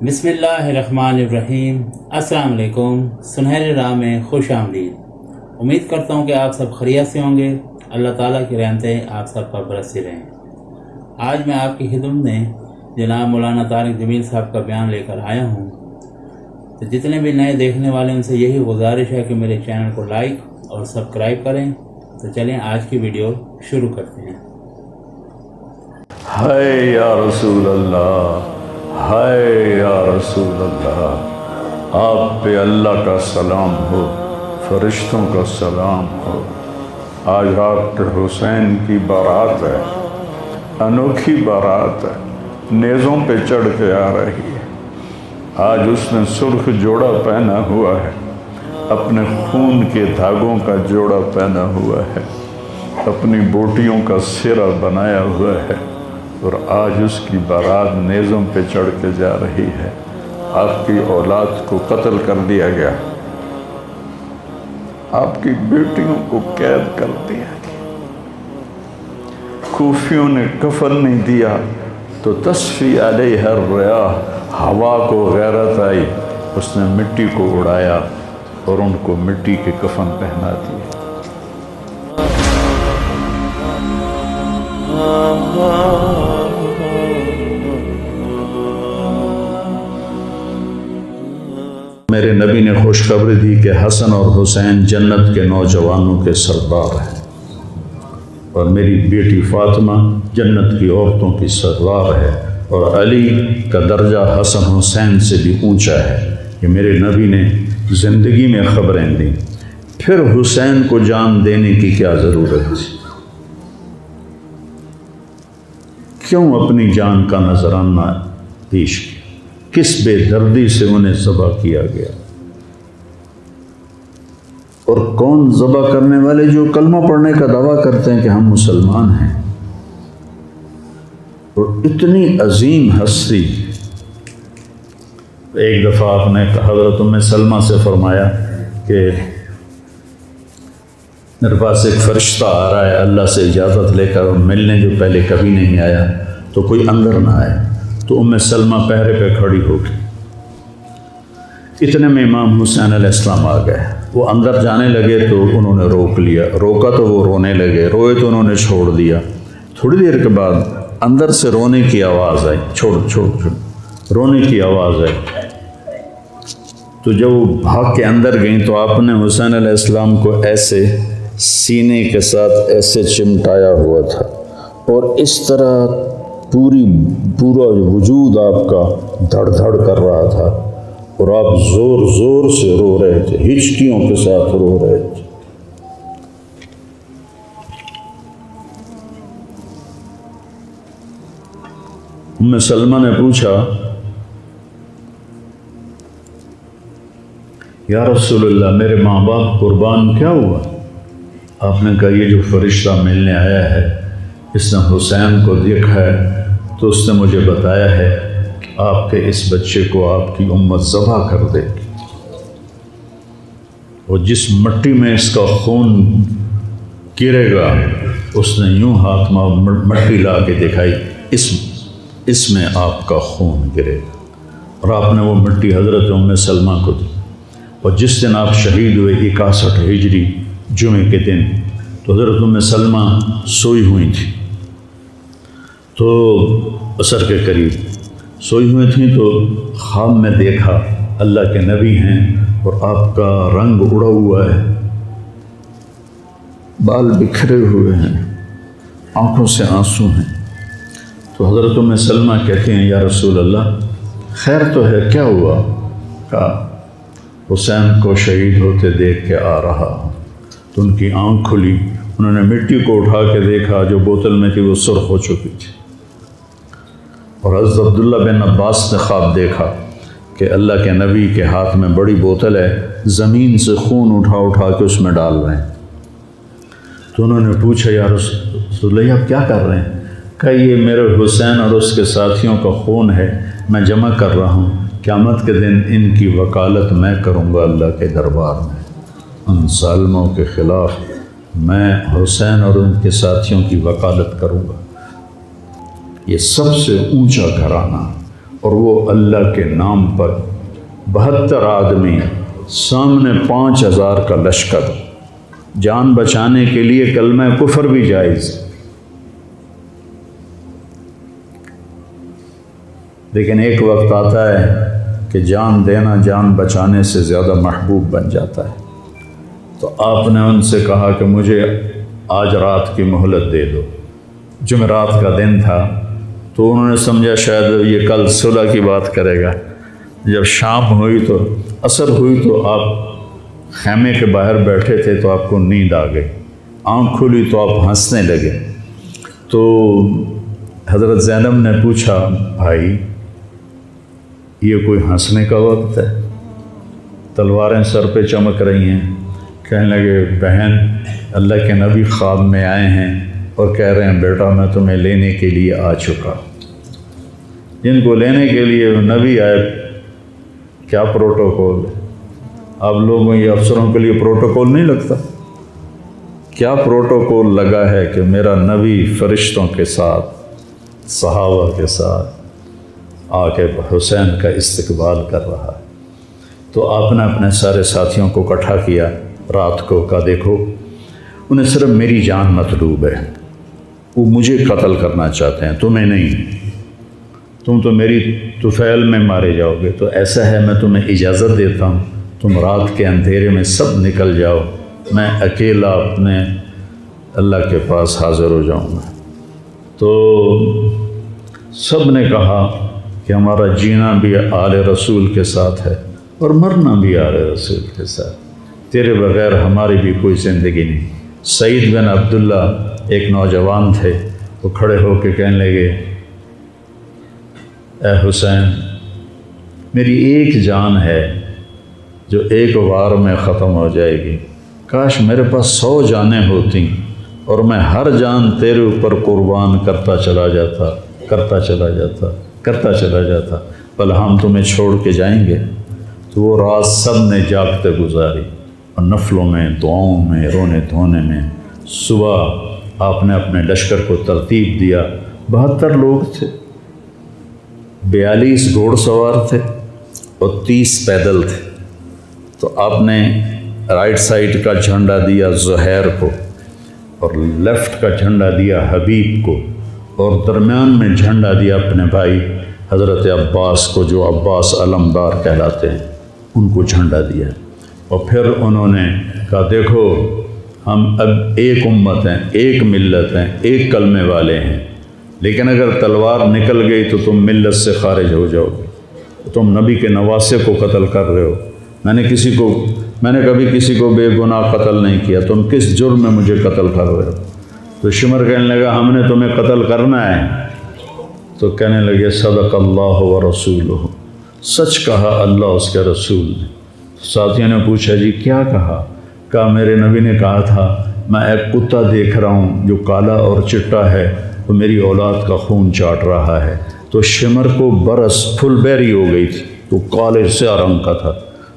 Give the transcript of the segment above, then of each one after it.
بسم اللہ الرحمن الرحیم۔ السلام علیکم۔ سنہری راہ میں خوش آمدید۔ امید کرتا ہوں کہ آپ سب خیریت سے ہوں گے۔ اللہ تعالیٰ کی رحمتیں آپ سب پر برستی رہیں۔ آج میں آپ کی خدمت میں جناب مولانا طارق جمیل صاحب کا بیان لے کر آیا ہوں۔ تو جتنے بھی نئے دیکھنے والے ان سے یہی گزارش ہے کہ میرے چینل کو لائک اور سبسکرائب کریں۔ تو چلیں آج کی ویڈیو شروع کرتے ہیں۔ ہائے یا رسول اللہ، ہائے یا رسول اللہ، آپ پہ اللہ کا سلام ہو، فرشتوں کا سلام ہو۔ آج آپ حسین کی بارات ہے، انوکھی بارات ہے، نیزوں پہ چڑھ کے آ رہی ہے۔ آج اس نے سرخ جوڑا پہنا ہوا ہے، اپنے خون کے دھاگوں کا جوڑا پہنا ہوا ہے، اپنی بوٹیوں کا سرا بنایا ہوا ہے، اور آج اس کی بارات نیزوں پہ چڑھ کے جا رہی ہے۔ آپ کی اولاد کو قتل کر دیا گیا، آپ کی بیٹیوں کو قید کر دیا گیا، کوفیوں نے کفن نہیں دیا تو تصفی علیہ الریاح، ہوا کو غیرت آئی، اس نے مٹی کو اڑایا اور ان کو مٹی کے کفن پہنا دیے۔ میرے نبی نے خوشخبری دی کہ حسن اور حسین جنت کے نوجوانوں کے سردار ہیں، اور میری بیٹی فاطمہ جنت کی عورتوں کی سردار ہے، اور علی کا درجہ حسن حسین سے بھی اونچا ہے۔ یہ میرے نبی نے زندگی میں خبریں دیں۔ پھر حسین کو جان دینے کی کیا ضرورت تھی؟ کیوں اپنی جان کا نذرانہ پیش کیا؟ کس بے دردی سے انہیں ذبح کیا گیا؟ اور کون ذبح کرنے والے جو کلمہ پڑھنے کا دعویٰ کرتے ہیں کہ ہم مسلمان ہیں؟ اور اتنی عظیم ہستی۔ ایک دفعہ آپ نے حضرت ام سلمہ سے فرمایا کہ میرے پاس ایک فرشتہ آ رہا ہے اللہ سے اجازت لے کر، اور ملنے جو پہلے کبھی نہیں آیا، تو کوئی اندر نہ آئے۔ تو ام سلمہ پہرے پہ کھڑی ہو گئی۔ اتنے میں امام حسین علیہ السلام آ گئے۔ وہ اندر جانے لگے تو انہوں نے روک لیا، روکا تو وہ رونے لگے، روئے تو انہوں نے چھوڑ دیا۔ تھوڑی دیر کے بعد اندر سے رونے کی آواز آئی، چھوڑ رونے کی آواز آئی۔ تو جب وہ بھاگ کے اندر گئیں تو آپ نے حسین علیہ السلام کو ایسے سینے کے ساتھ ایسے چمٹایا ہوا تھا، اور اس طرح پورا وجود آپ کا دھڑ دھڑ کر رہا تھا، اور آپ زور زور سے رو رہے تھے، ہچکیوں کے ساتھ رو رہے تھے۔ ام سلمہ نے پوچھا، یا رسول اللہ میرے ماں باپ قربان کیا ہوا؟ آپ نے کہا یہ جو فرشتہ ملنے آیا ہے اس نے حسین کو دیکھا ہے، تو اس نے مجھے بتایا ہے کہ آپ کے اس بچے کو آپ کی امت ذبح کر دے گی، اور جس مٹی میں اس کا خون گرے گا، اس نے یوں ہاتھ میں مٹی لا کے دکھائی، اس میں آپ کا خون گرے گا، اور آپ نے وہ مٹی حضرت ام سلمہ کو دی۔ اور جس دن آپ شہید ہوئے 61 ہجری جمعے کے دن، تو حضرت ام سلمہ سوئی ہوئی تھی، تو عصر کے قریب سوئی ہوئی تھیں، تو خواب میں دیکھا اللہ کے نبی ہیں اور آپ کا رنگ اڑا ہوا ہے، بال بکھرے ہوئے ہیں، آنکھوں سے آنسو ہیں۔ تو حضرت ام سلمہ کہتے ہیں یا رسول اللہ خیر تو ہے، کیا ہوا؟ کہا حسین کو شہید ہوتے دیکھ کے آ رہا ہوں۔ تو ان کی آنکھ کھلی، انہوں نے مٹی کو اٹھا کے دیکھا، جو بوتل میں تھی وہ سرخ ہو چکی تھی، اور حضرت عبداللہ بن عباس نے خواب دیکھا کہ اللہ کے نبی کے ہاتھ میں بڑی بوتل ہے، زمین سے خون اٹھا کے اس میں ڈال رہے ہیں۔ تو انہوں نے پوچھا یا رسول اللہ آپ کیا کر رہے ہیں؟ کہ یہ میرے حسین اور اس کے ساتھیوں کا خون ہے، میں جمع کر رہا ہوں، قیامت کے دن ان کی وکالت میں کروں گا اللہ کے دربار میں، ان ظالموں کے خلاف میں حسین اور ان کے ساتھیوں کی وکالت کروں گا۔ یہ سب سے اونچا گھرانہ، اور وہ اللہ کے نام پر 72 آدمی سامنے 5000 کا لشکر، جان بچانے کے لیے کلمہ کفر بھی جائز، لیکن ایک وقت آتا ہے کہ جان دینا جان بچانے سے زیادہ محبوب بن جاتا ہے۔ تو آپ نے ان سے کہا کہ مجھے آج رات کی مہلت دے دو۔ جمعرات کا دن تھا تو انہوں نے سمجھا شاید یہ کل صلح کی بات کرے گا۔ جب شام ہوئی تو عصر ہوئی تو آپ خیمے کے باہر بیٹھے تھے تو آپ کو نیند آ گئی، آنکھ کھلی تو آپ ہنسنے لگے۔ تو حضرت زینب نے پوچھا بھائی یہ کوئی ہنسنے کا وقت ہے؟ تلواریں سر پہ چمک رہی ہیں۔ کہنے لگے بہن اللہ کے نبی خواب میں آئے ہیں اور کہہ رہے ہیں بیٹا میں تمہیں لینے کے لیے آ چکا۔ جن کو لینے کے لیے نبی آئے کیا پروٹوکول ہے؟ آپ لوگوں یہ افسروں کے لیے پروٹوکول نہیں لگتا؟ کیا پروٹوکول لگا ہے کہ میرا نبی فرشتوں کے ساتھ صحابہ کے ساتھ آ کے حسین کا استقبال کر رہا ہے۔ تو آپ نے اپنے سارے ساتھیوں کو اکٹھا کیا رات کو، کہا دیکھو انہیں صرف میری جان مطلوب ہے، وہ مجھے قتل کرنا چاہتے ہیں تمہیں نہیں، تم تو میری طفیل میں مارے جاؤ گے۔ تو ایسا ہے میں تمہیں اجازت دیتا ہوں تم رات کے اندھیرے میں سب نکل جاؤ، میں اکیلا اپنے اللہ کے پاس حاضر ہو جاؤں گا۔ تو سب نے کہا کہ ہمارا جینا بھی آل رسول کے ساتھ ہے اور مرنا بھی آل رسول کے ساتھ، تیرے بغیر ہماری بھی کوئی زندگی نہیں۔ سعید بن عبداللہ ایک نوجوان تھے، وہ کھڑے ہو کے کہنے لگے اے حسین میری ایک جان ہے جو ایک وار میں ختم ہو جائے گی، کاش میرے پاس 100 جانیں ہوتیں اور میں ہر جان تیرے اوپر قربان کرتا چلا جاتا، بل ہم تمہیں چھوڑ کے جائیں گے۔ تو وہ رات سب نے جاگتے گزاری اور نفلوں میں، دعاؤں میں، رونے دھونے میں۔ صبح آپ نے اپنے لشکر کو ترتیب دیا، 72 لوگ تھے، 42 گھوڑ سوار تھے اور 30 پیدل تھے۔ تو آپ نے رائٹ سائڈ کا جھنڈا دیا زہیر کو اور لیفٹ کا جھنڈا دیا حبیب کو اور درمیان میں جھنڈا دیا اپنے بھائی حضرت عباس کو، جو عباس علمدار کہلاتے ہیں، ان کو جھنڈا دیا۔ اور پھر انہوں نے کہا دیکھو ہم اب ایک امت ہیں، ایک ملت ہیں، ایک کلمے والے ہیں، لیکن اگر تلوار نکل گئی تو تم ملت سے خارج ہو جاؤ گے، تم نبی کے نواسے کو قتل کر رہے ہو، میں نے کبھی کسی کو بے گناہ قتل نہیں کیا، تم کس جرم میں مجھے قتل کر رہے ہو؟ تو شمر کہنے لگا ہم نے تمہیں قتل کرنا ہے۔ تو کہنے لگے صدق اللہ و رسولہ، سچ کہا اللہ اس کے رسول نے۔ ساتھیوں نے پوچھا جی کیا کہا؟ کہا میرے نبی نے کہا تھا میں ایک کتا دیکھ رہا ہوں جو کالا اور چٹا ہے، وہ میری اولاد کا خون چاٹ رہا ہے۔ تو شمر کو برس پھل بیری ہو گئی تھی، تو کالے سیاہ رنگ کا تھا،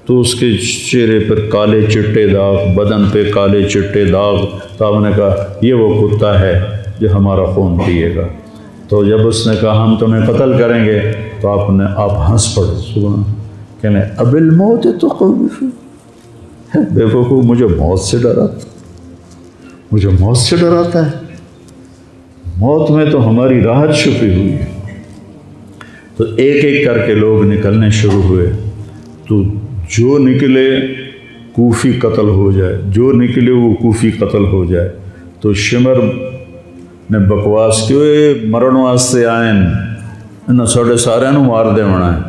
تو اس کے چہرے پر کالے چٹے داغ، بدن پہ کالے چٹے داغ۔ تو آپ نے کہا یہ وہ کتا ہے جو ہمارا خون پیے گا۔ تو جب اس نے کہا ہم تمہیں قتل کریں گے تو آپ ہنس پڑے، سنا کہنے اب الموت تو خوف، بے وقوف مجھے موت سے ڈراتا ہے، موت میں تو ہماری راحت چھپی ہوئی ہے۔ تو ایک ایک کر کے لوگ نکلنے شروع ہوئے، تو جو نکلے کوفی قتل ہو جائے، جو نکلے وہ کوفی قتل ہو جائے۔ تو شمر نے بکواس کی مرن واسطے آئے انہوں ساڑھے سارے مار دے ہونا ہے،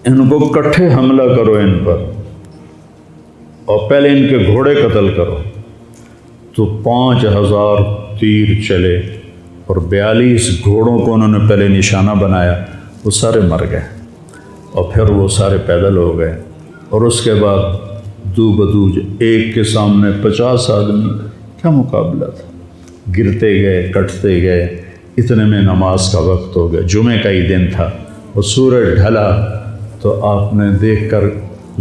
ان کو کٹھے حملہ کرو ان پر اور پہلے ان کے گھوڑے قتل کرو۔ تو 5000 تیر چلے اور 42 گھوڑوں کو انہوں نے پہلے نشانہ بنایا، وہ سارے مر گئے اور پھر وہ سارے پیدل ہو گئے۔ اور اس کے بعد دو بدو ایک کے سامنے 50 آدمی، کیا مقابلہ تھا، گرتے گئے کٹتے گئے۔ اتنے میں نماز کا وقت ہو گیا، جمعے کا ہی دن تھا، اور سورج ڈھلا۔ تو آپ نے دیکھ کر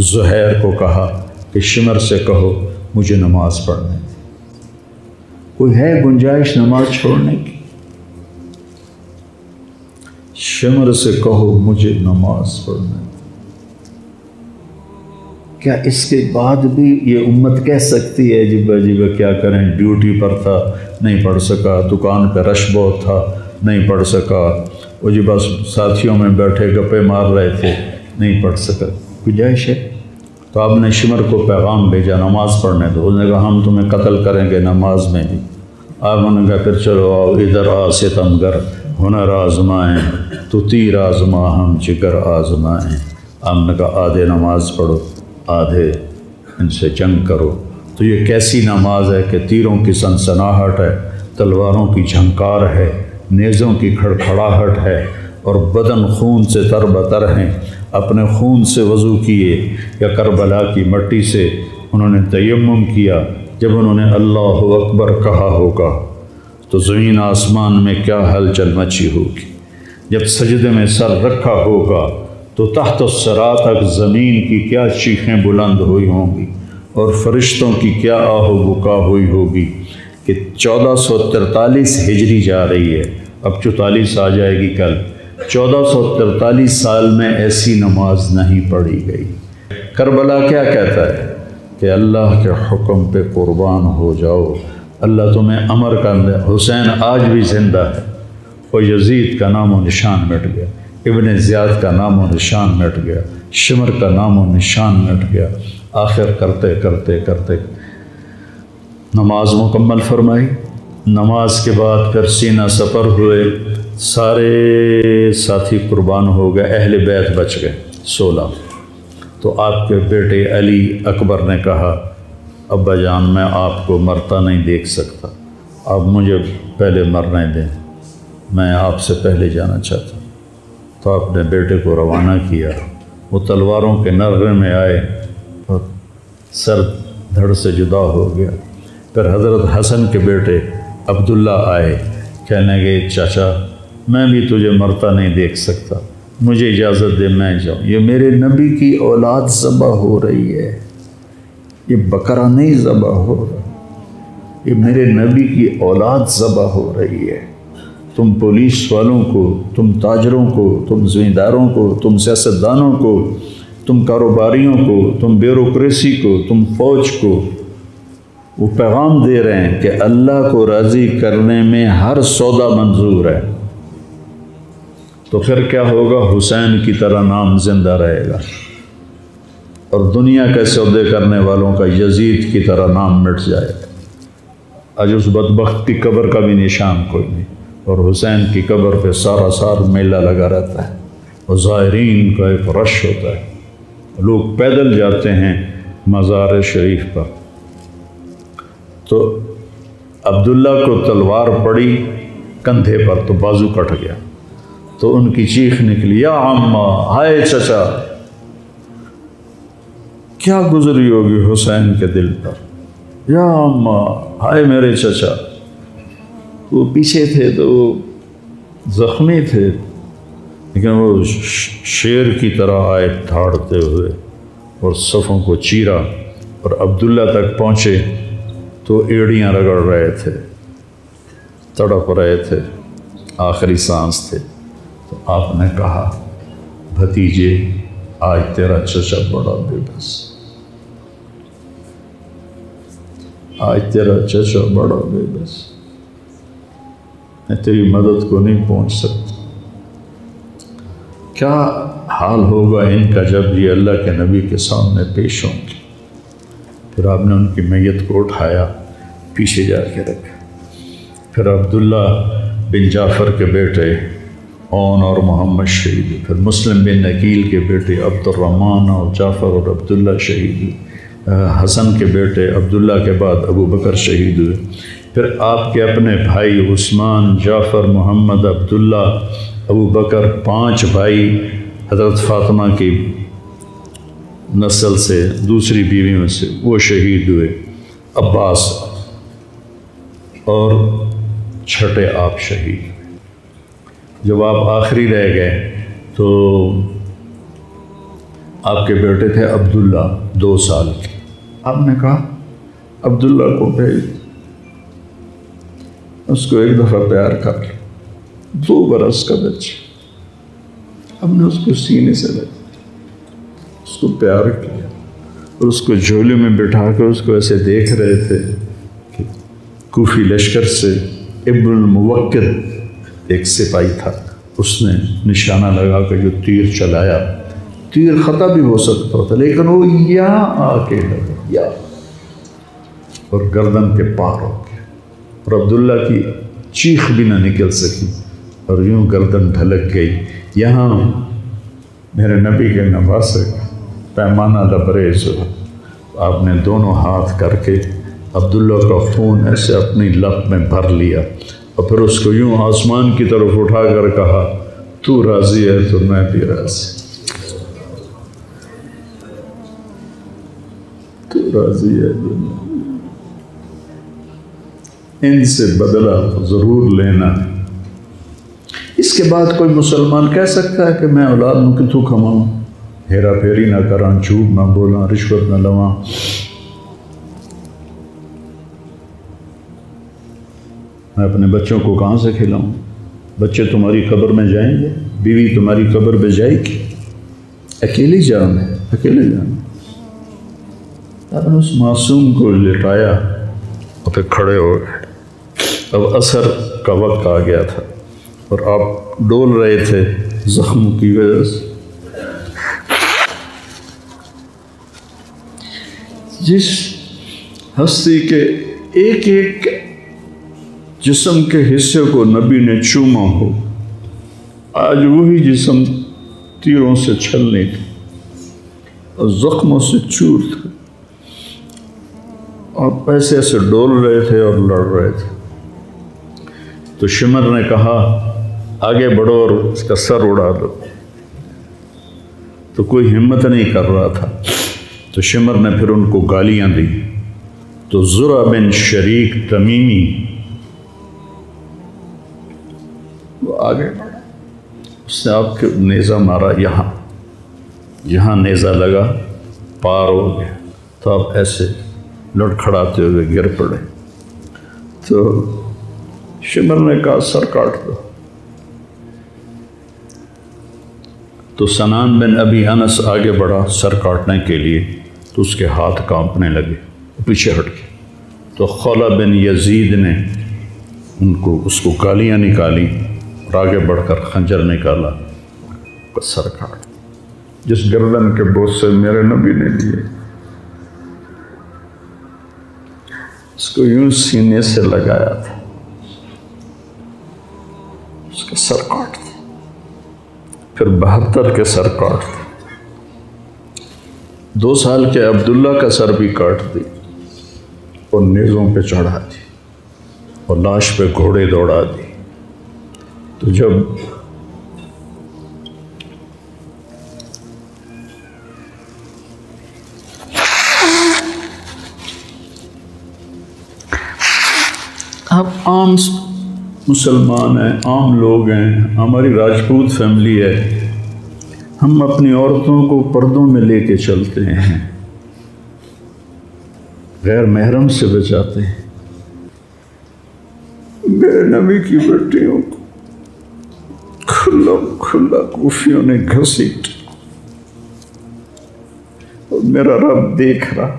زہیر کو کہا کہ شمر سے کہو مجھے نماز پڑھنے، کوئی ہے گنجائش نماز چھوڑنے کی؟ شمر سے کہو مجھے نماز پڑھنے دو۔ کیا اس کے بعد بھی یہ امت کہہ سکتی ہے جی بجیبہ کیا کریں، ڈیوٹی پر تھا نہیں پڑھ سکا، دکان پہ رش بہت تھا نہیں پڑھ سکا، وہ جی بس ساتھیوں میں بیٹھے گپے مار رہے تھے نہیں پڑھ سکا، گنجائش ہے؟ تو آپ نے شمر کو پیغام بھیجا نماز پڑھنے دو، اس نے کہا ہم تمہیں قتل کریں گے نماز میں بھی۔ آپ نے کہا پھر چلو آؤ ادھر آ ستمگر، ہنر آزمائیں تو تیر آزما ہم جگر آزمائیں۔ آپ نے کہا آدھے نماز پڑھو آدھے ان سے جنگ کرو۔ تو یہ کیسی نماز ہے کہ تیروں کی سنسناہٹ ہے، تلواروں کی جھنکار ہے، نیزوں کی کھڑکھڑاہٹ ہے، اور بدن خون سے تر بتر ہیں۔ اپنے خون سے وضو کیے یا کربلا کی مٹی سے انہوں نے تیمم کیا۔ جب انہوں نے اللہ اکبر کہا ہوگا تو زمین آسمان میں کیا ہلچل مچی ہوگی۔ جب سجدے میں سر رکھا ہوگا تو تحت الثری تک زمین کی کیا چیخیں بلند ہوئی ہوں گی، اور فرشتوں کی کیا آہ و بکا ہوئی ہوگی کہ 1443 ہجری جا رہی ہے، اب 44 آ جائے گی کل۔ 1443 سال میں ایسی نماز نہیں پڑھی گئی۔ کربلا کیا کہتا ہے کہ اللہ کے حکم پہ قربان ہو جاؤ، اللہ تمہیں امر کر دے۔ حسین آج بھی زندہ ہے، اور یزید کا نام و نشان مٹ گیا، ابن زیاد کا نام و نشان مٹ گیا، شمر کا نام و نشان مٹ گیا۔ آخر کرتے کرتے کرتے نماز مکمل فرمائی۔ نماز کے بعد پھر سینہ سپر ہوئے، سارے ساتھی قربان ہو گئے، اہل بیت بچ گئے 16۔ تو آپ کے بیٹے علی اکبر نے کہا ابا جان میں آپ کو مرتا نہیں دیکھ سکتا، آپ مجھے پہلے مرنے دیں، میں آپ سے پہلے جانا چاہتا ہوں۔ تو آپ نے بیٹے کو روانہ کیا، وہ تلواروں کے نغمے میں آئے اور سر دھڑ سے جدا ہو گیا۔ پھر حضرت حسن کے بیٹے عبداللہ آئے، کہنے لگے چاچا میں بھی تجھے مرتا نہیں دیکھ سکتا، مجھے اجازت دے میں جاؤں، یہ میرے نبی کی اولاد ذبح ہو رہی ہے، یہ بکرا نہیں ذبح ہو رہا، یہ میرے نبی کی اولاد ذبح ہو رہی ہے۔ تم پولیس والوں کو، تم تاجروں کو، تم زمینداروں کو، تم سیاستدانوں کو، تم کاروباریوں کو، تم بیوروکریسی کو، تم فوج کو وہ پیغام دے رہے ہیں کہ اللہ کو راضی کرنے میں ہر سودا منظور ہے۔ تو پھر کیا ہوگا؟ حسین کی طرح نام زندہ رہے گا، اور دنیا کے سودے کرنے والوں کا یزید کی طرح نام مٹ جائے گا۔ آج اس بدبخت کی قبر کا بھی نشان کوئی نہیں، اور حسین کی قبر پہ سارا سال میلہ لگا رہتا ہے، اور زائرین کا ایک رش ہوتا ہے، لوگ پیدل جاتے ہیں مزار شریف پر۔ تو عبداللہ کو تلوار پڑی کندھے پر تو بازو کٹ گیا، تو ان کی چیخ نکلی یا عمّا، ہائے چچا، کیا گزری ہوگی حسین کے دل پر، یا عمّا، ہائے میرے چچا۔ وہ پیچھے تھے تو وہ زخمی تھے، لیکن وہ شیر کی طرح آئے دھاڑتے ہوئے اور صفوں کو چیرا، اور عبداللہ تک پہنچے تو ایڑیاں رگڑ رہے تھے، تڑپ رہے تھے، آخری سانس تھے۔ تو آپ نے کہا بھتیجے آج تیرا چچا بڑا بے بس، آج تیرا چچا بڑا بے بس، میں تیری مدد کو نہیں پہنچ سکتا۔ کیا حال ہوگا ان کا جب یہ اللہ کے نبی کے سامنے پیش ہوں گے۔ پھر آپ نے ان کی میت کو اٹھایا، پیچھے جا کے رکھا۔ پھر عبداللہ بن جعفر کے بیٹے اون اور محمد شہید ہوئے، پھر مسلم بن عقیل کے بیٹے عبد الرحمن اور جعفر اور عبداللہ شہید ہوئے، حسن کے بیٹے عبداللہ کے بعد ابو بکر شہید ہوئے۔ پھر آپ کے اپنے بھائی عثمان، جعفر، محمد، عبداللہ، ابو بکر، 5 بھائی حضرت فاطمہ کی نسل سے، دوسری بیویوں سے، وہ شہید ہوئے، عباس، اور چھٹے آپ شہید ہوئے۔ جب آپ آخری رہ گئے تو آپ کے بیٹے تھے عبداللہ 2 سال کے، آپ نے کہا عبداللہ کو بھیج، اس کو ایک دفعہ پیار کر، 2 برس کا بچہ، ہم نے اس کو سینے سے لگا، اس کو پیار کیا اور اس کو جھولے میں بٹھا کر اس کو ایسے دیکھ رہے تھے کہ کوفی لشکر سے ابن الموکل ایک سپاہی تھا، اس نے نشانہ لگا کر جو تیر چلایا، تیر خطا بھی ہو سکتا تھا لیکن وہ یہاں آ کے لگا یا اور گردن کے پار ہو گیا، اور عبداللہ کی چیخ بھی نہ نکل سکی اور یوں گردن ڈھلک گئی۔ یہاں میرے نبی کے نواسے پیمانہ لبریز ہوا، آپ نے دونوں ہاتھ کر کے عبداللہ کا خون ایسے اپنی لب میں بھر لیا اور پھر اس کو یوں آسمان کی طرف اٹھا کر کہا، تو راضی ہے تو میں بھی راضی، تو راضی ہے تو میں، ان سے بدلہ ضرور لینا۔ اس کے بعد کوئی مسلمان کہہ سکتا ہے کہ میں اولاد نو کتوں کھماؤں، ہیرا پھیری نہ کراں، جھوٹ نہ بولاں، رشوت نہ لواں، میں اپنے بچوں کو کہاں سے کھلاؤں؟ بچے تمہاری قبر میں جائیں گے، بیوی تمہاری قبر پہ جائے گی، اکیلی جان ہے، اکیلے جان۔ آپ نے اس معصوم کو لٹایا اور پھر کھڑے ہو گئے۔ اب عصر کا وقت آ گیا تھا اور آپ ڈول رہے تھے زخموں کی وجہ سے۔ جس ہستی کے ایک ایک جسم کے حصے کو نبی نے چوما ہو، آج وہی جسم تیروں سے چھلنی تھی اور زخموں سے چور تھا، آپ ایسے ایسے ڈول رہے تھے اور لڑ رہے تھے۔ تو شمر نے کہا آگے بڑھو اور اس کا سر اڑا دو، تو کوئی ہمت نہیں کر رہا تھا، تو شمر نے پھر ان کو گالیاں دی۔ تو زرع بن شریک تمیمی وہ آگے بڑھا، اس نے آپ کے نیزہ مارا، یہاں نیزہ لگا، پار ہو گیا، تو آپ ایسے لڑکھڑاتے ہوئے گر پڑے۔ تو شمر نے کہا سر کاٹ دو، تو سنان بن ابی انس آگے بڑھا سر کاٹنے کے لیے، تو اس کے ہاتھ کانپنے لگے، پیچھے ہٹ گئے۔ تو خولہ بن یزید نے اس کو گالیاں نکالی اور آگے بڑھ کر خنجر نکالا، سر کاٹ۔ جس گردن کے بوسے میرے نبی نے لیے، اس کو یوں سینے سے لگایا تھا، اس کا سر کاٹ دیا، پھر 72 کے سر کاٹ دیا، 2 سال کے عبداللہ کا سر بھی کاٹ دی اور نیزوں پہ چڑھا دی اور لاش پہ گھوڑے دوڑا دی۔ تو جب آپ عام مسلمان ہیں، عام لوگ ہیں، ہماری راجپوت فیملی ہے، ہم اپنی عورتوں کو پردوں میں لے کے چلتے ہیں، غیر محرم سے بچاتے ہیں۔ میرے نبی کی بیٹیوں کو کھلا کوفیوں نے گھسیٹ، اور میرا رب دیکھ رہا،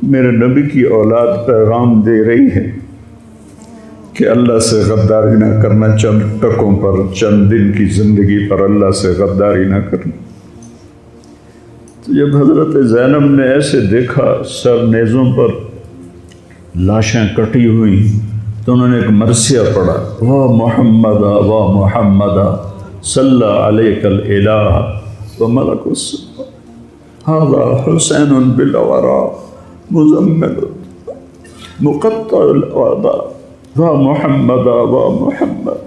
میرے نبی کی اولاد پیغام دے رہی ہے کہ اللہ سے غداری نہ کرنا، چند ٹکوں پر، چند دن کی زندگی پر اللہ سے غداری نہ کرنا۔ تو جب حضرت زینب نے ایسے دیکھا سر نیزوں پر لاشیں کٹی ہوئی، تو انہوں نے ایک مرثیہ پڑھا، واہ محمد واہ محمد صلی علیک الالہ و ملک السماء ھذا حسین بالورا مزمل مقطع الاعضاء واہ محمد واہ محمد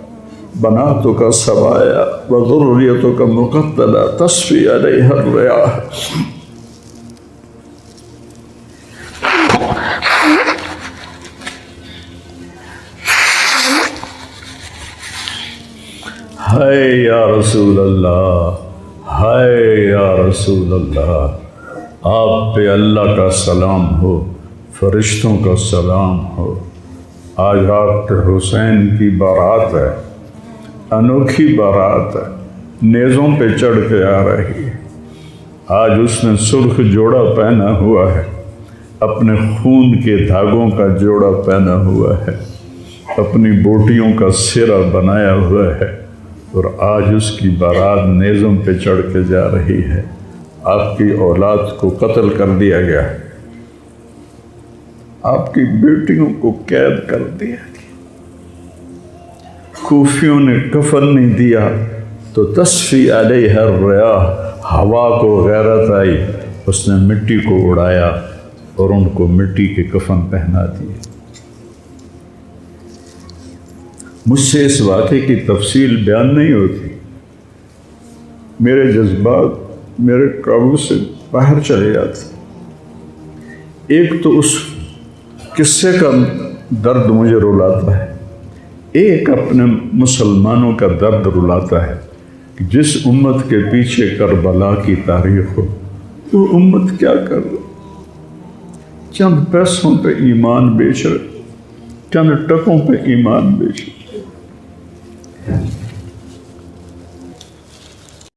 بناتک سبایا و ذریتک مقتلہ تصفی علیہ الریاح۔ ہائے یا رسول اللہ، ہائے یا رسول اللہ، آپ پہ اللہ کا سلام ہو، فرشتوں کا سلام ہو۔ آج آپ کے حسین کی بارات ہے، انوکھی بارات ہے، نیزوں پہ چڑھ کے آ رہی ہے۔ آج اس نے سرخ جوڑا پہنا ہوا ہے، اپنے خون کے دھاگوں کا جوڑا پہنا ہوا ہے، اپنی بوٹیوں کا سرا بنایا ہوا ہے، اور آج اس کی بارات نیزوں پہ چڑھ کے جا رہی ہے۔ آپ کی اولاد کو قتل کر دیا گیا، آپ کی بیٹیوں کو قید کر دیا گیا، کوفیوں نے کفن نہیں دیا تو تصفی علیہ الریاح، ہوا کو غیرت آئی، اس نے مٹی کو اڑایا اور ان کو مٹی کے کفن پہنا دیے۔ مجھ سے اس واقعے کی تفصیل بیان نہیں ہوتی، میرے جذبات میرے قابو سے باہر چلے جاتے۔ ایک تو اس قصے کا درد مجھے رلاتا ہے، ایک اپنے مسلمانوں کا درد رلاتا ہے کہ جس امت کے پیچھے کربلا کی تاریخ ہو، وہ امت کیا کر رہی؟ چند پیسوں پہ ایمان بیچ رہے، چند ٹکوں پہ ایمان بیچ رہے۔